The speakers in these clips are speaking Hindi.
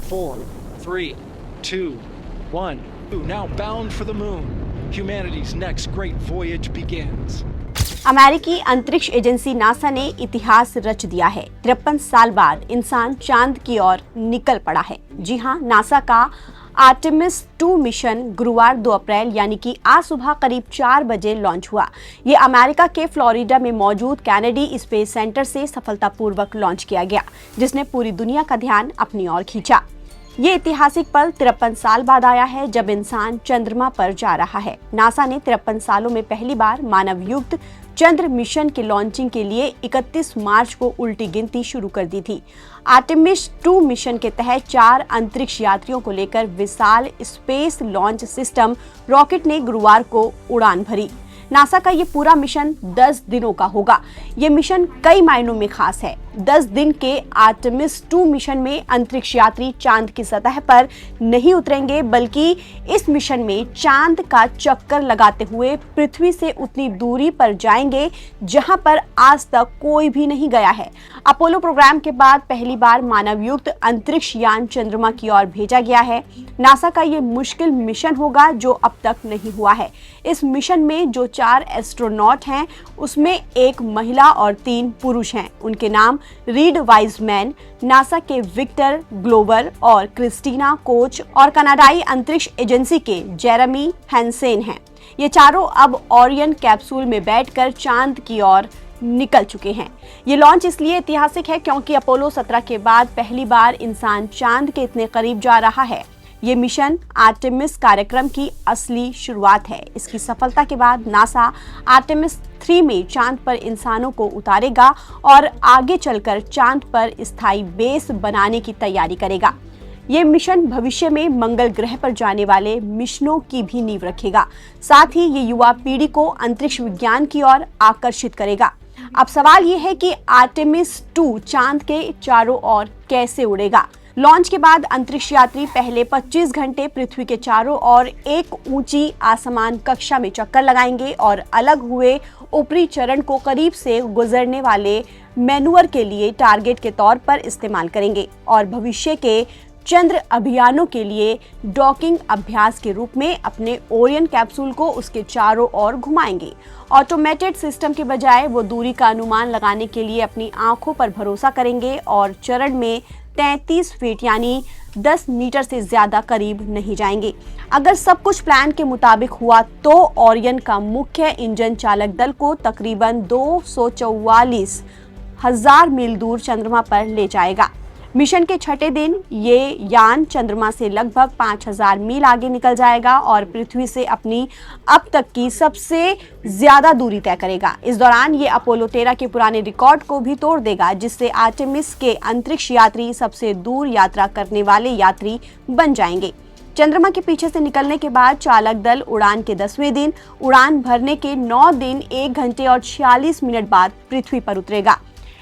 4, 3, 2, 1. Now bound for the moon. Humanity's next great voyage begins. अमेरिकी अंतरिक्ष एजेंसी नासा ने इतिहास रच दिया है। 53 साल बाद इंसान चांद की ओर निकल पड़ा है। जी हां, नासा का आर्टेमिस 2 मिशन गुरुवार 2 अप्रैल यानी कि आज सुबह करीब 4 बजे लॉन्च हुआ। ये अमेरिका के फ्लोरिडा में मौजूद कैनेडी स्पेस सेंटर से सफलतापूर्वक लॉन्च किया गया, जिसने पूरी दुनिया का ध्यान अपनी ओर खींचा। ये ऐतिहासिक पल 53 साल बाद आया है, जब इंसान चंद्रमा पर जा रहा है। नासा ने 53 सालों में पहली बार मानव युक्त चंद्र मिशन के लॉन्चिंग के लिए 31 मार्च को उल्टी गिनती शुरू कर दी थी। आर्टेमिस 2 मिशन के तहत 4 अंतरिक्ष यात्रियों को लेकर विशाल स्पेस लॉन्च सिस्टम रॉकेट ने गुरुवार को उड़ान भरी। नासा का ये पूरा मिशन 10 दिनों का होगा। ये मिशन कई मायनों में खास है। 10 दिन के आर्टेमिस 2 मिशन में अंतरिक्ष यात्री चांद की सतह पर नहीं उतरेंगे, बल्कि इस मिशन में चांद का चक्कर लगाते हुए पृथ्वी से उतनी दूरी पर जाएंगे जहां पर आज तक कोई भी नहीं गया है। अपोलो प्रोग्राम के बाद पहली बार मानव युक्त अंतरिक्ष यान चंद्रमा की ओर भेजा गया है। नासा का ये मुश्किल मिशन होगा जो अब तक नहीं हुआ है। इस मिशन में जो 4 एस्ट्रोनॉट हैं, उसमें एक महिला और 3 पुरुष हैं। उनके नाम रीड वाइजमैन, नासा के विक्टर ग्लोवर और क्रिस्टीना कोच और कनाडाई अंतरिक्ष एजेंसी के जेरेमी हैंसेन हैं। ये चारों अब ओरियन कैप्सूल में बैठकर चांद की ओर निकल चुके हैं। ये लॉन्च इसलिए ऐतिहासिक है क्योंकि अपोलो 17 के बाद पहली बार इंसान चांद के इतने करीब जा रहा है। ये मिशन आर्टेमिस कार्यक्रम की असली शुरुआत है। इसकी सफलता के बाद नासा आर्टेमिस 3 में चांद पर इंसानों को उतारेगा और आगे चलकर चांद पर स्थायी बेस बनाने की तैयारी करेगा। ये मिशन भविष्य में मंगल ग्रह पर जाने वाले मिशनों की भी नींव रखेगा। साथ ही ये युवा पीढ़ी को अंतरिक्ष विज्ञान की ओर आकर्षित करेगा। अब सवाल ये है कि आर्टेमिस 2 चांद के चारों ओर कैसे उड़ेगा। लॉन्च के बाद अंतरिक्ष यात्री पहले 25 घंटे पृथ्वी के चारों ओर एक ऊंची आसमान कक्षा में चक्कर लगाएंगे और अलग हुए ऊपरी चरण को करीब से गुजरने वाले मैनुअर के लिए टारगेट के तौर पर इस्तेमाल करेंगे और भविष्य के चंद्र अभियानों के लिए डॉकिंग अभ्यास के रूप में अपने ओरियन कैप्सूल को उसके चारों ओर घुमाएंगे। ऑटोमेटेड सिस्टम के बजाय वो दूरी का अनुमान लगाने के लिए अपनी आंखों पर भरोसा करेंगे और चरण में 33 फीट यानी 10 मीटर से ज्यादा करीब नहीं जाएंगे। अगर सब कुछ प्लान के मुताबिक हुआ तो ओरियन का मुख्य इंजन चालक दल को तकरीबन 244,000 मील दूर चंद्रमा पर ले जाएगा। मिशन के छठे दिन ये यान चंद्रमा से लगभग 5,000 मील आगे निकल जाएगा और पृथ्वी से अपनी अब तक की सबसे ज्यादा दूरी तय करेगा। इस दौरान ये अपोलो 13 के पुराने रिकॉर्ड को भी तोड़ देगा, जिससे आर्टेमिस के अंतरिक्ष यात्री सबसे दूर यात्रा करने वाले यात्री बन जाएंगे। चंद्रमा के पीछे से निकलने के बाद चालक दल उड़ान के 10वें दिन उड़ान भरने के 9 दिन 1 घंटे और 46 मिनट बाद पृथ्वी पर उतरेगा।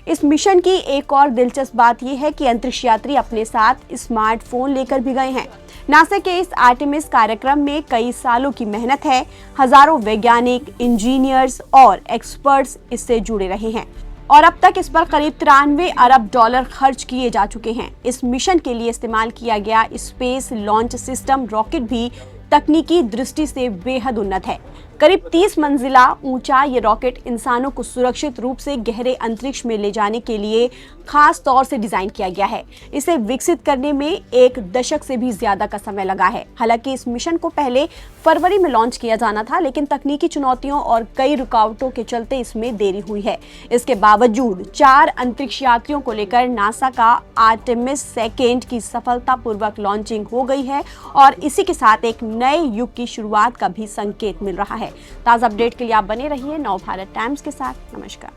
इस मिशन की एक और दिलचस्प बात यह है कि अंतरिक्ष यात्री अपने साथ स्मार्टफोन लेकर भी गए हैं। नासा के इस आर्टेमिस कार्यक्रम में कई सालों की मेहनत है। हजारों वैज्ञानिक, इंजीनियर्स और एक्सपर्ट्स इससे जुड़े रहे हैं और अब तक इस पर करीब 93 अरब डॉलर खर्च किए जा चुके हैं। इस मिशन के लिए इस्तेमाल किया गया स्पेस लॉन्च सिस्टम रॉकेट भी तकनीकी दृष्टि से बेहद उन्नत है। करीब 30 मंजिला ऊंचा ये रॉकेट इंसानों को सुरक्षित रूप से गहरे अंतरिक्ष में ले जाने के लिए खास तौर से डिजाइन किया गया है। इसे विकसित करने में 1 दशक से भी ज्यादा का समय लगा है। हालांकि इस मिशन को पहले फरवरी में लॉन्च किया जाना था, लेकिन तकनीकी चुनौतियों और कई रुकावटों के चलते इसमें देरी हुई है। इसके बावजूद 4 अंतरिक्ष यात्रियों को लेकर नासा का आर्टेमिस 2 की सफलतापूर्वक लॉन्चिंग हो गई है और इसी के साथ एक नए युग की शुरुआत का भी संकेत मिल रहा है। ताज़ा अपडेट के लिए आप बने रहिए नवभारत टाइम्स के साथ। नमस्कार।